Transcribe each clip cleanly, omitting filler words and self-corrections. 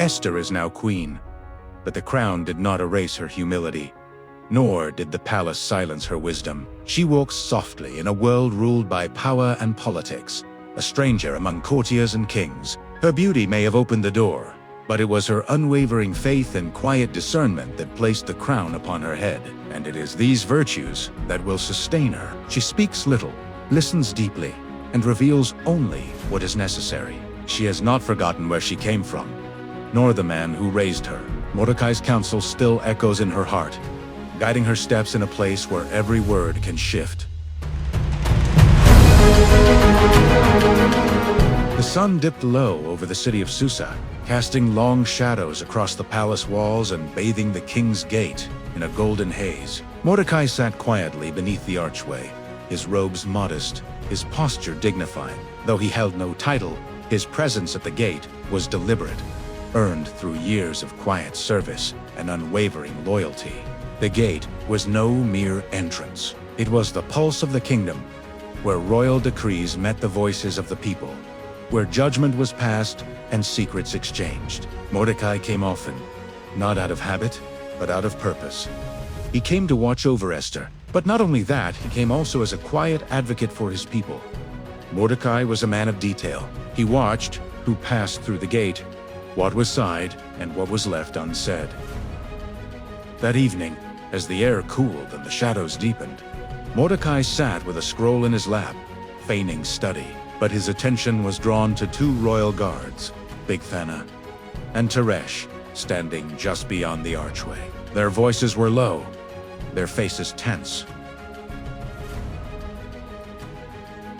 Esther is now queen, but the crown did not erase her humility, nor did the palace silence her wisdom. She walks softly in a world ruled by power and politics, a stranger among courtiers and kings. Her beauty may have opened the door, but it was her unwavering faith and quiet discernment that placed the crown upon her head, and it is these virtues that will sustain her. She speaks little, listens deeply, and reveals only what is necessary. She has not forgotten where she came from, nor the man who raised her. Mordecai's counsel still echoes in her heart, guiding her steps in a place where every word can shift. The sun dipped low over the city of Susa, casting long shadows across the palace walls and bathing the king's gate in a golden haze. Mordecai sat quietly beneath the archway, his robes modest, his posture dignified. Though he held no title, his presence at the gate was deliberate, earned through years of quiet service and unwavering loyalty. The gate was no mere entrance. It was the pulse of the kingdom, where royal decrees met the voices of the people, where judgment was passed and secrets exchanged. Mordecai came often, not out of habit, but out of purpose. He came to watch over Esther, but not only that, he came also as a quiet advocate for his people. Mordecai was a man of detail. He watched who passed through the gate, what was said, and what was left unsaid. That evening, as the air cooled and the shadows deepened, Mordecai sat with a scroll in his lap, feigning study. But his attention was drawn to two royal guards, Bigthana and Teresh, standing just beyond the archway. Their voices were low, their faces tense.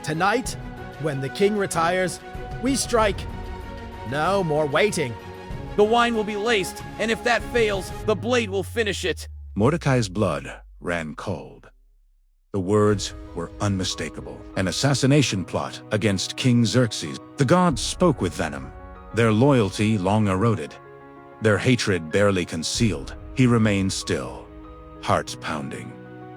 Tonight, when the king retires, we strike. No more waiting. The wine will be laced, and if that fails, the blade will finish it. Mordecai's blood ran cold. The words were unmistakable. An assassination plot against King Xerxes. The gods spoke with venom, their loyalty long eroded, their hatred barely concealed. He remained still, hearts pounding,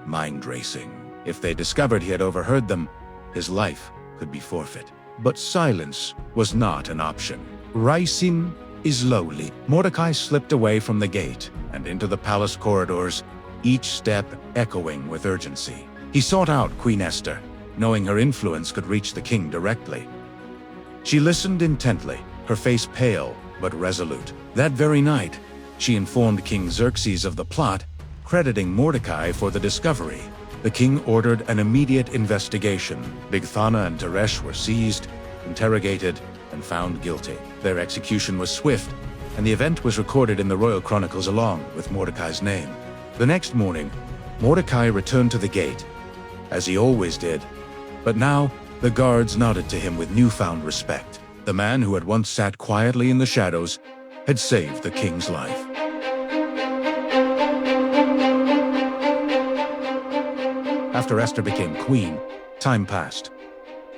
mind racing. If they discovered he had overheard them, his life could be forfeit. But silence was not an option. Rising is lowly. Mordecai slipped away from the gate and into the palace corridors, each step echoing with urgency. He sought out Queen Esther, knowing her influence could reach the king directly. She listened intently, her face pale but resolute. That very night, she informed King Xerxes of the plot, crediting Mordecai for the discovery. The king ordered an immediate investigation. Bigthana and Teresh were seized, interrogated, and found guilty. Their execution was swift, and the event was recorded in the royal chronicles along with Mordecai's name. The next morning, Mordecai returned to the gate, as he always did, but now the guards nodded to him with newfound respect. The man who had once sat quietly in the shadows had saved the king's life. After Esther became queen, time passed.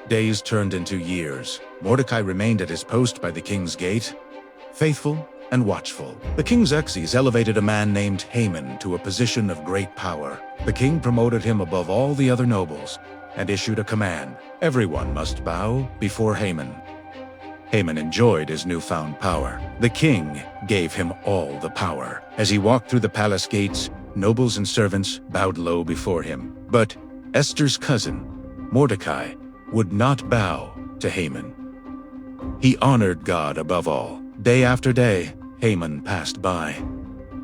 Days turned into years. Mordecai remained at his post by the king's gate, faithful and watchful. The King Xerxes elevated a man named Haman to a position of great power. The king promoted him above all the other nobles and issued a command: everyone must bow before Haman. Haman enjoyed his newfound power. The king gave him all the power. As he walked through the palace gates, nobles and servants bowed low before him. But Esther's cousin, Mordecai, would not bow to Haman. He honored God above all. Day after day, Haman passed by,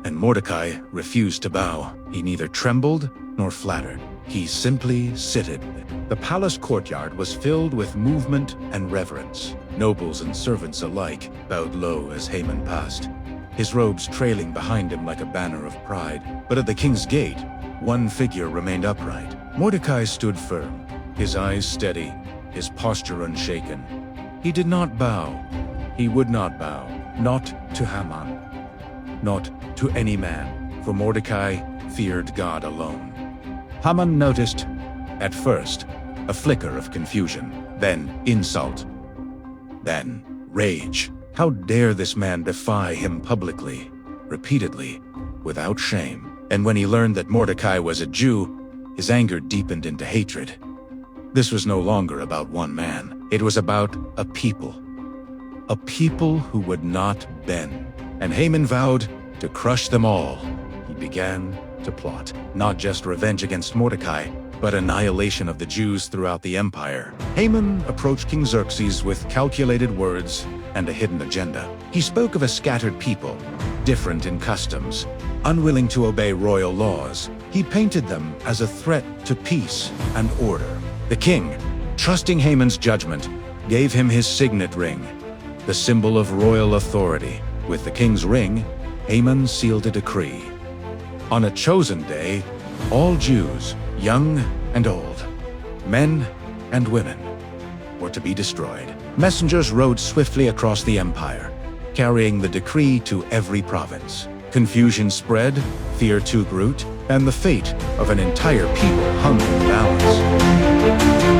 and Mordecai refused to bow. He neither trembled nor flattered. He simply sitted. The palace courtyard was filled with movement and reverence. Nobles and servants alike bowed low as Haman passed, his robes trailing behind him like a banner of pride. But at the king's gate, one figure remained upright. Mordecai stood firm, his eyes steady, his posture unshaken. He did not bow. He would not bow, not to Haman, not to any man, for Mordecai feared God alone. Haman noticed, at first, a flicker of confusion, then insult, then rage. How dare this man defy him publicly, repeatedly, without shame? And when he learned that Mordecai was a Jew, his anger deepened into hatred. This was no longer about one man. It was about a people who would not bend. and Haman vowed to crush them all. He began to plot not just revenge against Mordecai, but annihilation of the Jews throughout the empire. Haman approached King Xerxes with calculated words and a hidden agenda. He spoke of a scattered people, different in customs, unwilling to obey royal laws. He painted them as a threat to peace and order. The king, trusting Haman's judgment, gave him his signet ring, the symbol of royal authority. With the king's ring, Haman sealed a decree. On a chosen day, all Jews, young and old, men and women, were to be destroyed. Messengers rode swiftly across the empire, carrying the decree to every province. Confusion spread, fear took root, and the fate of an entire people hung in the balance.